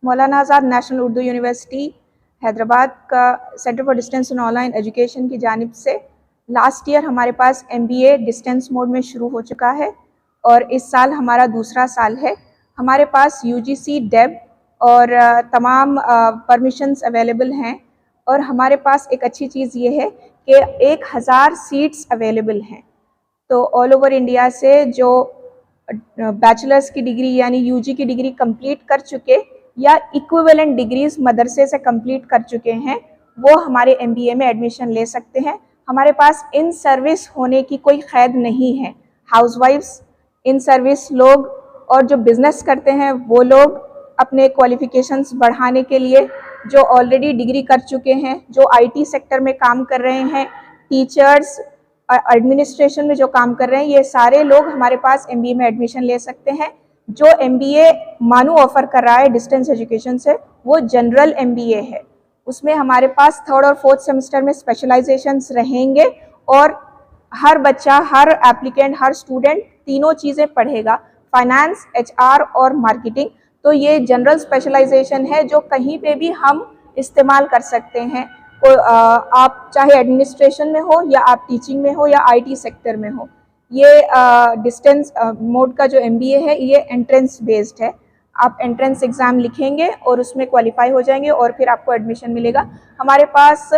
मौलाना आज़ाद national Urdu university Hyderabad का centre for distance and online education की जानिब से लास्ट ईयर हमारे पास MBA डिस्टेंस मोड में शुरू हो चुका है और इस साल हमारा दूसरा साल है। हमारे पास UGC, DEB और तमाम परमिशंस अवेलेबल हैं और हमारे पास एक अच्छी चीज़ ये है कि 1000 सीट्स अवेलेबल हैं। तो ऑल ओवर इंडिया से जो बैचलर्स की डिग्री यानी UG की डिग्री कंप्लीट कर चुके या इक्विवेलेंट डिग्रीज मदरसे से कंप्लीट कर चुके हैं वो हमारे MBA में एडमिशन ले सकते हैं। हमारे पास इन सर्विस होने की कोई क़ैद नहीं है। हाउसवाइफ्स, इन सर्विस लोग और जो बिज़नेस करते हैं वो लोग अपने क्वालिफ़िकेशंस बढ़ाने के लिए जो ऑलरेडी डिग्री कर चुके हैं, जो IT सेक्टर में काम कर रहे हैं, टीचर्स, एडमिनिस्ट्रेशन में जो काम कर रहे हैं, ये सारे लोग हमारे पास MBA में एडमिशन ले सकते हैं। जो MBA मानू ऑफ़र कर रहा है डिस्टेंस एजुकेशन से वो जनरल MBA है। उसमें हमारे पास 3rd और 4th सेमेस्टर में स्पेशलाइजेशंस रहेंगे और हर बच्चा, हर एप्लीकेंट, हर स्टूडेंट तीनों चीज़ें पढ़ेगा, फाइनेंस, HR और मार्केटिंग। तो ये जनरल स्पेशलाइजेशन है जो कहीं पे भी हम इस्तेमाल कर सकते हैं। आप चाहे एडमिनिस्ट्रेशन में हो या आप टीचिंग में हो या IT सेक्टर में हो। ये डिस्टेंस मोड का जो MBA है ये एंट्रेंस बेस्ड है। आप एंट्रेंस एग्ज़ाम लिखेंगे और उसमें क्वालिफाई हो जाएंगे और फिर आपको एडमिशन मिलेगा। हमारे पास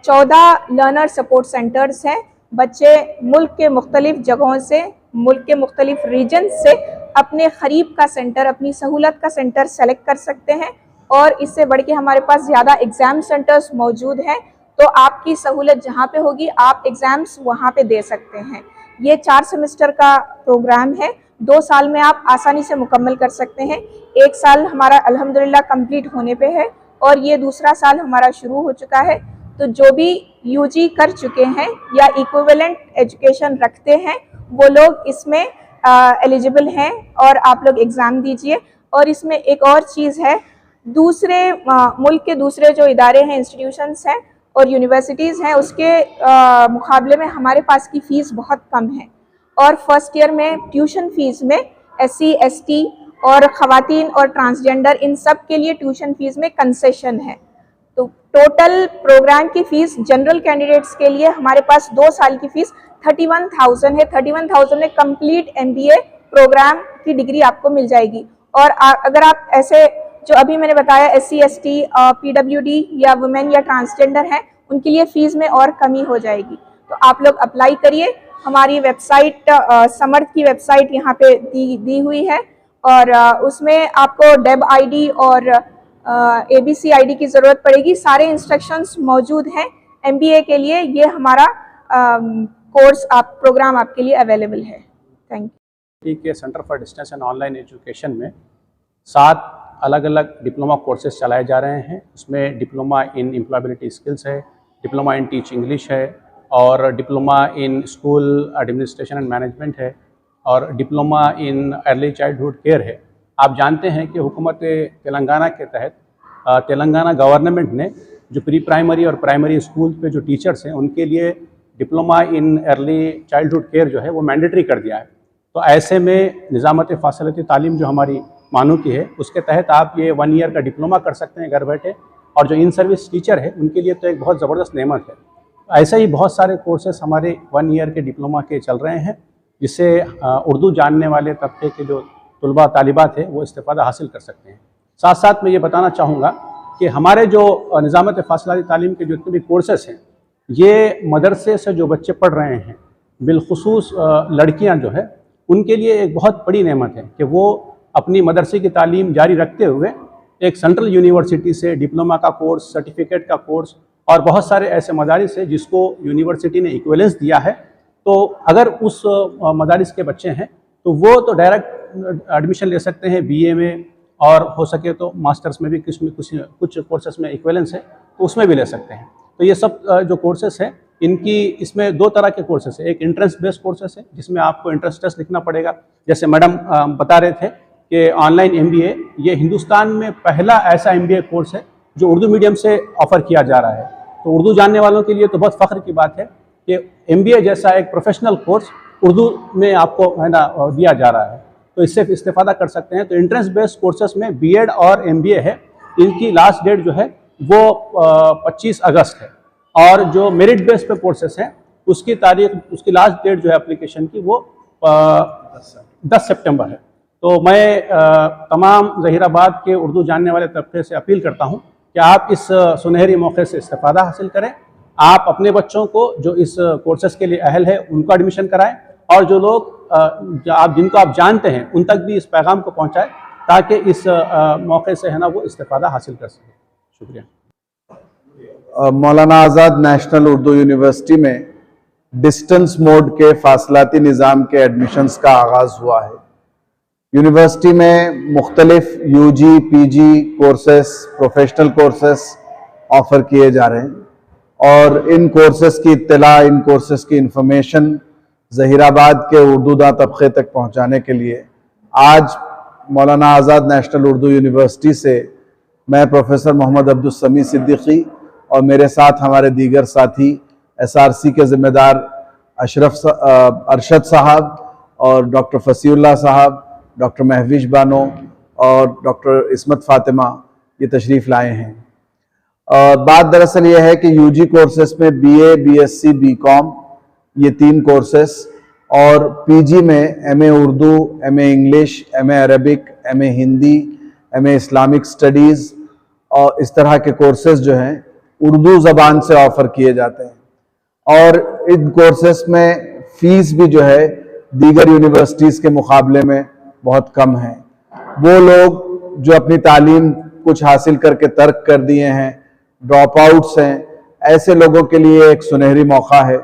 14 लर्नर सपोर्ट सेंटर्स हैं। बच्चे मुल्क के मुख्तलिफ जगहों से, मुल्क के मुख्तलिफ रीजन से अपने क़रीब का सेंटर, अपनी सहूलत का सेंटर सेलेक्ट कर सकते हैं और इससे बढ़ के हमारे पास ज़्यादा एग्ज़ाम सेंटर्स मौजूद हैं। तो आपकी सहूलत जहाँ पे होगी आप एग्ज़ाम्स वहाँ पे दे सकते हैं। ये 4 सेमेस्टर का प्रोग्राम है, 2 साल में आप आसानी से मुकम्मल कर सकते हैं। 1 साल हमारा अल्हम्दुलिल्लाह कंप्लीट होने पे है और ये दूसरा साल हमारा शुरू हो चुका है। तो जो भी UG कर चुके हैं या इक्विवेलेंट एजुकेशन रखते हैं वो लोग इसमें एलिजिबल हैं और आप लोग एग्ज़ाम दीजिए। और इसमें एक और चीज़ है, दूसरे मुल्क के दूसरे जो इदारे हैं, इंस्टीट्यूशंस हैं और यूनिवर्सिटीज़ हैं, उसके मुकाबले में हमारे पास की फ़ीस बहुत कम है। और फर्स्ट ईयर में ट्यूशन फ़ीस में SC, ST और ख़वातीन और ट्रांसजेंडर इन सब के लिए ट्यूशन फ़ीस में कंसेशन है। तो टोटल प्रोग्राम की फ़ीस जनरल कैंडिडेट्स के लिए हमारे पास 2 साल की फ़ीस 31,000 है। 31,000 में कंप्लीट MBA प्रोग्राम की डिग्री आपको मिल जाएगी। और अगर आप ऐसे जो अभी मैंने बताया SC, ST, PWD या वुमेन या ट्रांसजेंडर हैं, उनके लिए फ़ीस में और कमी हो जाएगी। तो आप लोग अप्लाई करिए। हमारी वेबसाइट, समर्थ की वेबसाइट यहाँ पे दी हुई है और उसमें आपको DEB ID और ABC ID की ज़रूरत पड़ेगी। सारे इंस्ट्रक्शंस मौजूद हैं MBA के लिए। ये हमारा कोर्स प्रोग्राम आपके लिए अवेलेबल है। Thank you. के centre for distance and online education में 7 अलग अलग डिप्लोमा कोर्सेज चलाए जा रहे हैं। उसमें डिप्लोमा इन एम्प्लॉयबिलिटी स्किल्स है, डिप्लोमा इन टीच इंग्लिश है और diploma in school administration and management है और diploma in early childhood care है। आप जानते हैं कि हुकूमत तेलंगाना के तहत तेलंगाना गवर्नमेंट ने जो प्री प्राइमरी और प्राइमरी स्कूल पे जो टीचर्स हैं उनके लिए diploma in early childhood care जो है वो मैंडेटरी कर दिया है। तो ऐसे में निज़ामत फ़ासिलती तालीम जो हमारी मानू की है उसके तहत आप ये 1 ईयर का डिप्लोमा कर सकते हैं घर बैठे। और जो इन सर्विस टीचर है उनके लिए तो एक बहुत ज़बरदस्त नेमत है। ऐसे ही बहुत सारे कोर्सेस हमारे 1 ईयर के डिप्लोमा के चल रहे हैं जिससे उर्दू जानने वाले तबके के जो तुलबा तालिबात है वो इस्तिफ़ादा हासिल कर सकते हैं। साथ साथ मैं ये बताना चाहूँगा कि हमारे जो निज़ामत फ़ासिलती तालीम के जितने भी कोर्सेस हैं ये मदरसे से जो बच्चे पढ़ रहे हैं, बिलखुसूस लड़कियाँ जो है उनके लिए एक बहुत बड़ी नेमत है कि वो अपनी मदरसे की तालीम जारी रखते हुए एक सेंट्रल यूनिवर्सिटी से डिप्लोमा का कोर्स, सर्टिफिकेट का कोर्स और बहुत सारे ऐसे मदारिस है जिसको यूनिवर्सिटी ने इक्विवेलेंस दिया है। तो अगर उस मदारिस के बच्चे हैं तो वो तो डायरेक्ट एडमिशन ले सकते हैं BA में और हो सके तो मास्टर्स में भी कुछ कोर्सेस में इक्विवेलेंस है तो उसमें भी ले सकते हैं। तो ये सब जो कोर्सेस हैं इनकी इसमें 2 तरह के कोर्सेस है। एक एंट्रेंस बेस्ड कोर्सेस है जिसमें आपको एंट्रेंस टेस्ट लिखना पड़ेगा। जैसे मैडम बता रहे थे कि ऑनलाइन MBA ये हिंदुस्तान में पहला ऐसा MBA कोर्स है जो उर्दू मीडियम से ऑफ़र किया जा रहा है। तो उर्दू जानने वालों के लिए तो बहुत फ़ख्र की बात है कि MBA जैसा एक प्रोफेशनल कोर्स उर्दू में आपको है ना दिया जा रहा है। तो इससे इस्तेफादा कर सकते हैं। तो एंट्रेंस बेस्ड कोर्सेज में बीएड और एमबीए है, इनकी लास्ट डेट जो है वो 25 अगस्त है, और जो मेरिट बेस पे कोर्सेज हैं उसकी लास्ट डेट जो है एप्लीकेशन की वो 10 सितंबर है। तो मैं तमाम ज़हीराबाद के उर्दू जानने वाले तबके से अपील करता हूँ कि आप इस सुनहरी मौके से इस्तेफादा हासिल करें। आप अपने बच्चों को जो इस कोर्सेज के लिए अहल है उनको एडमिशन कराएं, और जो लोग जिनको आप जानते हैं उन तक भी इस पैगाम को पहुँचाएं, ताकि इस मौके से है ना वो इस्तेफादा हासिल कर सकें। शुक्रिया। मौलाना आज़ाद नेशनल उर्दू यूनिवर्सिटी में डिस्टेंस मोड के फासलाती निज़ाम के एडमिशन्स का आगाज़ हुआ है। यूनिवर्सिटी में मुख्तलिफ UG, PG courses, professional courses offer किए जा रहे हैं, और इन कोर्सेस की इत्तला, इन कोर्सेस की इंफॉर्मेशन ज़हीराबाद के उर्दूदा तबके तक पहुँचाने के लिए आज मौलाना आज़ाद नेशनल उर्दू यूनिवर्सिटी से मैं प्रोफेसर मोहम्मद अब्दुल समी सिद्दीकी और मेरे साथ हमारे दीगर साथी एसआरसी के ज़िम्मेदार अरशद साहब और डॉक्टर फसीउल्लाह साहब, डॉक्टर महविश बानो और डॉक्टर इसमत फ़ातिमा ये तशरीफ़ लाए हैं। बात दरअसल ये है कि यूजी कोर्सेस में बीए, बीएससी, बीकॉम ये 3 कोर्सेस, और पीजी में MA Urdu, MA English, MA Arabic, MA Hindi, MA Islamic studies और इस तरह के कोर्सेज जो हैं उर्दू ज़बान से ऑफ़र किए जाते हैं। और इन कोर्सेस में फ़ीस भी जो है दीगर यूनिवर्सिटीज़ के मुकाबले में बहुत कम है। वो लोग जो अपनी तालीम कुछ हासिल करके तर्क कर दिए हैं, ड्रॉप आउट्स हैं, ऐसे लोगों के लिए एक सुनहरी मौका है,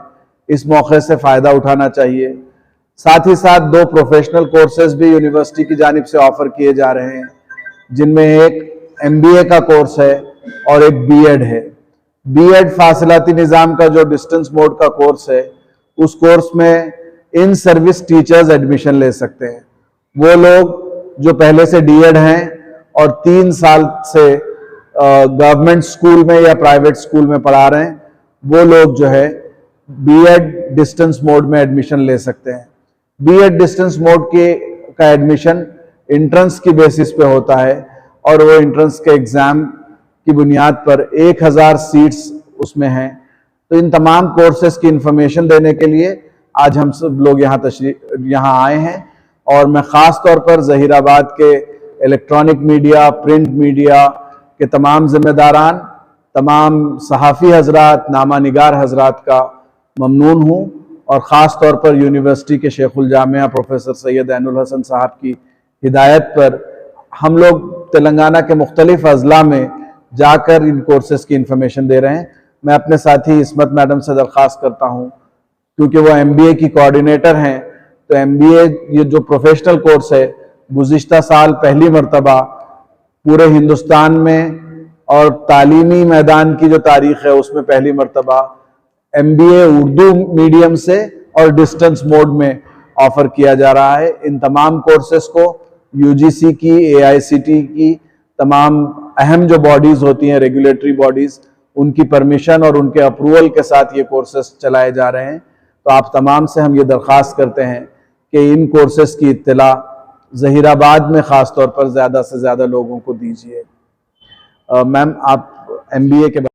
इस मौके से फ़ायदा उठाना चाहिए। साथ ही साथ 2 प्रोफेशनल कोर्सेज भी यूनिवर्सिटी की जानिब से ऑफ़र किए जा रहे हैं, जिनमें एक एमबीए का कोर्स है और एक बीएड है। बीएड फासलाती निज़ाम का जो डिस्टेंस मोड का कोर्स है, उस कोर्स में इन सर्विस टीचर्स एडमिशन ले सकते हैं। वो लोग जो पहले से डीएड हैं और 3 साल से गवर्नमेंट स्कूल में या प्राइवेट स्कूल में पढ़ा रहे हैं, वो लोग जो है बीएड डिस्टेंस मोड में एडमिशन ले सकते हैं। बीएड डिस्टेंस मोड का एडमिशन एंट्रेंस की बेसिस पे होता है, और वो एंट्रेंस के एग्ज़ाम की बुनियाद पर 1000 सीट्स उसमें हैं। तो इन तमाम कोर्सेज की इंफॉर्मेशन देने के लिए आज हम सब लोग यहाँ आए हैं, और मैं ख़ास तौर पर ज़हीराबाद के इलेक्ट्रॉनिक मीडिया, प्रिंट मीडिया के तमाम ज़िम्मेदारान, तमाम सहाफ़ी हजरात, नामा निगार हजरात का ममनून हूँ, और ख़ास तौर पर यूनिवर्सिटी के शेखुल जामिया प्रोफेसर सैयद ऐनुल हसन साहब की हिदायत पर हम लोग तेलंगाना के मुख्तलिफ अज़ला में जाकर इन कोर्सेज़ की इंफॉर्मेशन दे रहे हैं। मैं अपने साथी इसमत मैडम से दरख्वास्त करता हूँ, क्योंकि वो एमबीए की कोऑर्डिनेटर हैं, तो एमबीए ये जो प्रोफेशनल कोर्स है गुज़िश्ता साल पहली मरतबा पूरे हिंदुस्तान में और तालीमी मैदान की जो तारीख़ है उसमें पहली मरतबा एमबीए उर्दू मीडियम से और डिस्टेंस मोड में ऑफ़र किया जा रहा है। इन तमाम कोर्सेज़ को यूजीसी की, एआईसीटी की तमाम अहम जो बॉडीज़ होती हैं, रेगुलेटरी बॉडीज़, उनकी परमिशन और उनके अप्रूवल के साथ ये कोर्सेज़ चलाए जा रहे हैं। तो आप तमाम से हम ये दरख्वास्त करते हैं कि इन कोर्सेज़ की इत्तला ज़हीराबाद में ख़ास तौर पर ज़्यादा से ज़्यादा लोगों को दीजिए। मैम, आप एमबीए के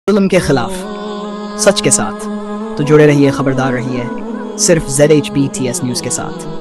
जुल्म के खिलाफ सच के साथ तो जुड़े रहिए, खबरदार रहिए सिर्फ ZHBTS न्यूज़ के साथ।